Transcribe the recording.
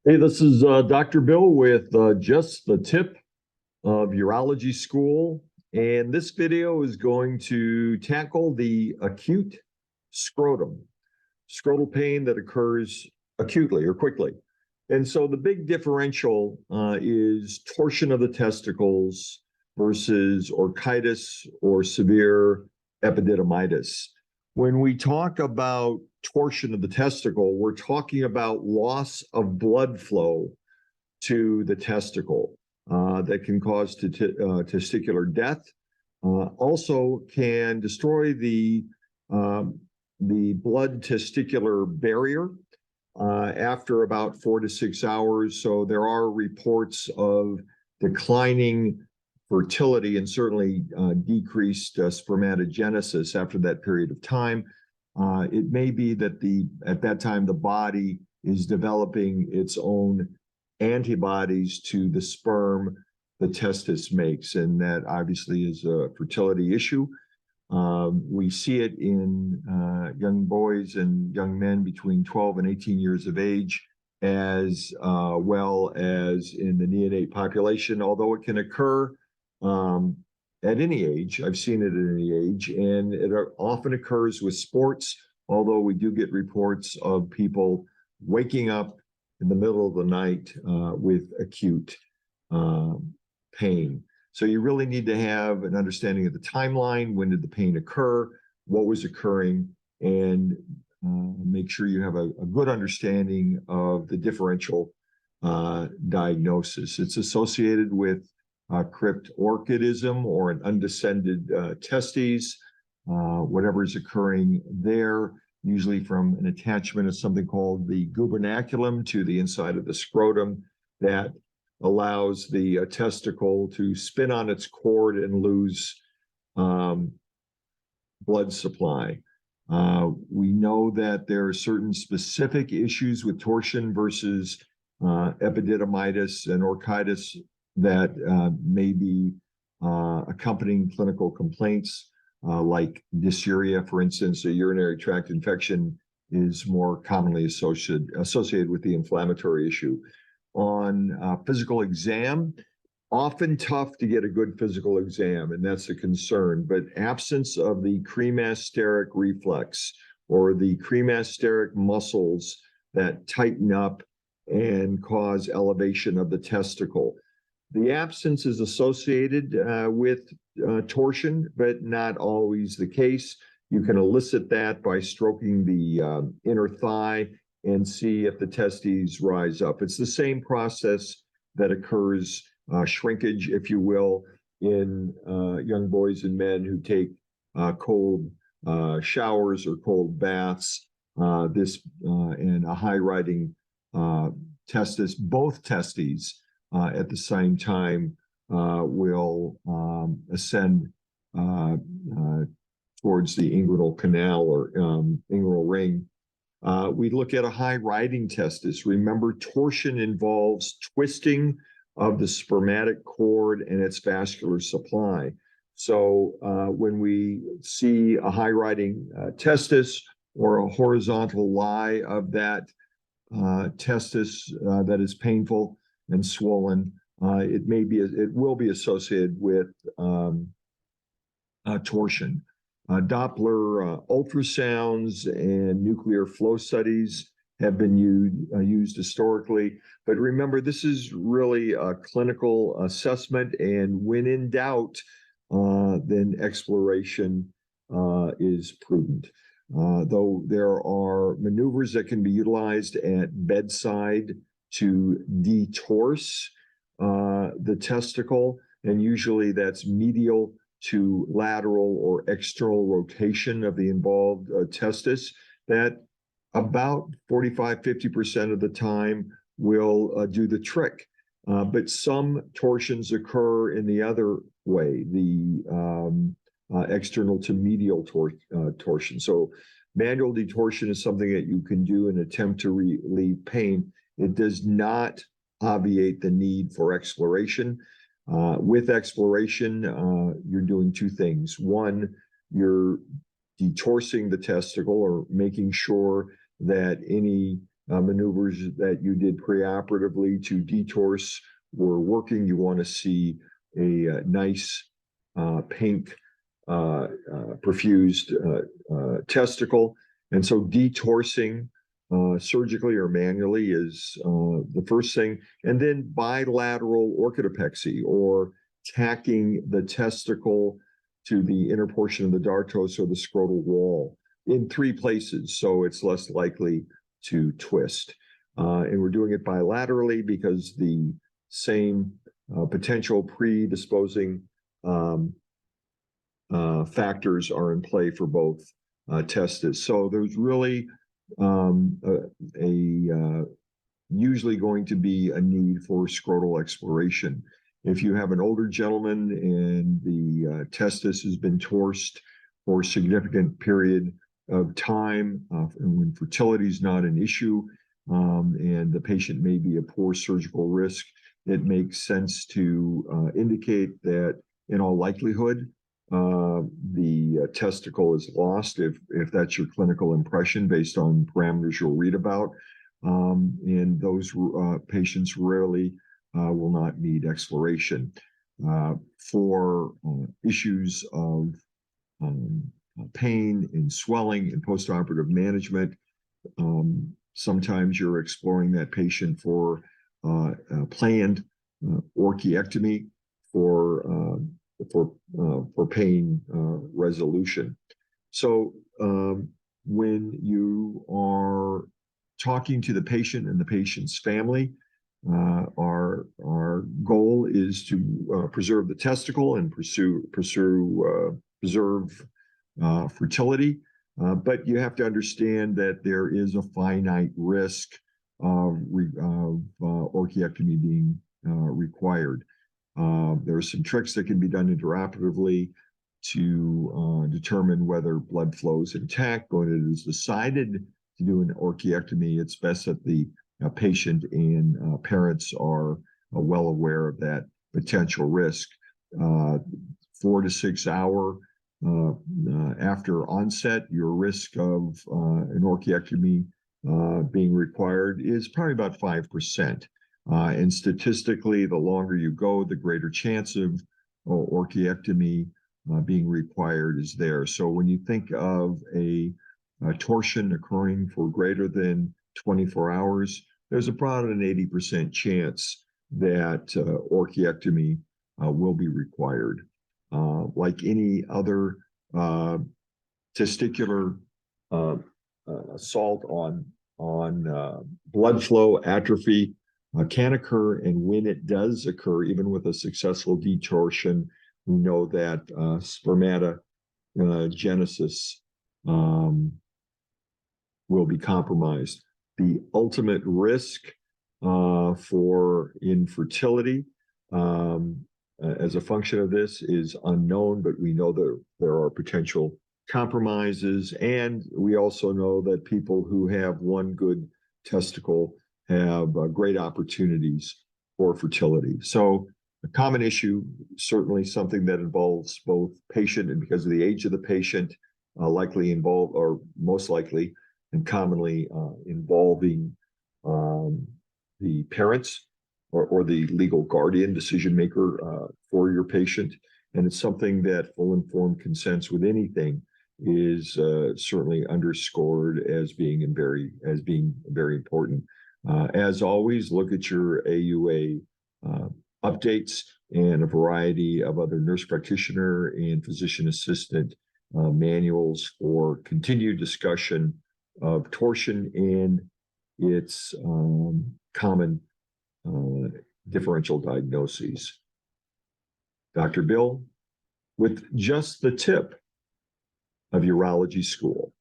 Hey, this is Dr. Bill with just the tip of urology school. And this video is going to tackle the acute scrotum, scrotal pain that occurs acutely or quickly. And so the big differential is torsion of the testicles versus orchitis or severe epididymitis. When we talk about torsion of the testicle, we're talking about loss of blood flow to the testicle that can cause testicular death. Also can destroy the blood testicular barrier after about 4 to 6 hours. So there are reports of declining fertility and certainly decreased spermatogenesis after that period of time. It may be that at that time the body is developing its own antibodies to the sperm the testis makes, and that obviously is a fertility issue. We see it in young boys and young men between 12 and 18 years of age, as well as in the neonate population, although it can occur at any age. I've seen it at any age, and it often occurs with sports, although we do get reports of people waking up in the middle of the night with acute pain. So you really need to have an understanding of the timeline. When did the pain occur? What was occurring? And make sure you have a good understanding of the differential diagnosis. It's associated with cryptorchidism or an undescended testes, whatever is occurring there, usually from an attachment of something called the gubernaculum to the inside of the scrotum that allows the testicle to spin on its cord and lose blood supply. We know that there are certain specific issues with torsion versus epididymitis and orchitis that may be accompanying clinical complaints, like dysuria, for instance. A urinary tract infection is more commonly associated with the inflammatory issue. On physical exam, often tough to get a good physical exam, and that's a concern. But absence of the cremasteric reflex or the cremasteric muscles that tighten up and cause elevation of the testicle. The absence is associated with torsion, but not always the case. You can elicit that by stroking the inner thigh and see if the testes rise up. It's the same process that occurs, shrinkage, if you will, in young boys and men who take cold showers or cold baths. And a high riding testis, both testes at the same time will ascend towards the inguinal canal or inguinal ring. We look at a high riding testis. Remember, torsion involves twisting of the spermatic cord and its vascular supply. So when we see a high riding testis or a horizontal lie of that testis that is painful and swollen, it will be associated with torsion. Doppler ultrasounds and nuclear flow studies have been used historically. But remember, this is really a clinical assessment, and when in doubt, then exploration is prudent. Though there are maneuvers that can be utilized at bedside to detorse the testicle, and usually that's medial to lateral or external rotation of the involved testis, that about 45–50% of the time will do the trick. But some torsions occur in the other way, the external to medial torsion. So manual detorsion is something that you can do and attempt to relieve pain. It does not obviate the need for exploration. With exploration, you're doing two things. One, you're detorsing the testicle or making sure that any maneuvers that you did preoperatively to detorse were working. You want to see a nice pink perfused testicle. And so detorsing surgically or manually is the first thing. And then bilateral orchidopexy, or tacking the testicle to the inner portion of the dartos or the scrotal wall in 3 places, so it's less likely to twist. And we're doing it bilaterally because the same potential predisposing factors are in play for both testes. So there's really usually going to be a need for scrotal exploration. If you have an older gentleman and the testis has been torsed for a significant period of time, and when fertility is not an issue, and the patient may be a poor surgical risk, it makes sense to indicate that in all likelihood, the testicle is lost if that's your clinical impression based on parameters you'll read about. And those patients rarely will not need exploration. For issues of pain and swelling and postoperative management, sometimes you're exploring that patient for planned orchiectomy for pain resolution. So when you are talking to the patient and the patient's family, our goal is to preserve the testicle and preserve fertility, but you have to understand that there is a finite risk of orchiectomy being required. There are some tricks that can be done intraoperatively to determine whether blood flow is intact. When it is decided to do an orchiectomy, it's best that the patient and parents are well aware of that potential risk. 4 to 6 hours after onset, your risk of an orchiectomy being required is probably about 5%. And statistically, the longer you go, the greater chance of orchiectomy being required is there. So when you think of a torsion occurring for greater than 24 hours, there's about an 80% chance that orchiectomy will be required. Like any other testicular assault on blood flow, atrophy can occur, and when it does occur, even with a successful detorsion, we know that spermatogenesis will be compromised. The ultimate risk for infertility as a function of this is unknown, but we know that there are potential compromises, and we also know that people who have one good testicle have great opportunities for fertility. So a common issue, certainly something that involves both patient, and because of the age of the patient, likely involved, or most likely and commonly involving the parents or the legal guardian, decision maker for your patient. And it's something that full informed consent with anything is certainly underscored as being very important. As always, look at your AUA updates and a variety of other nurse practitioner and physician assistant manuals for continued discussion of torsion and its common differential diagnoses. Dr. Bill, with just the tip of urology school.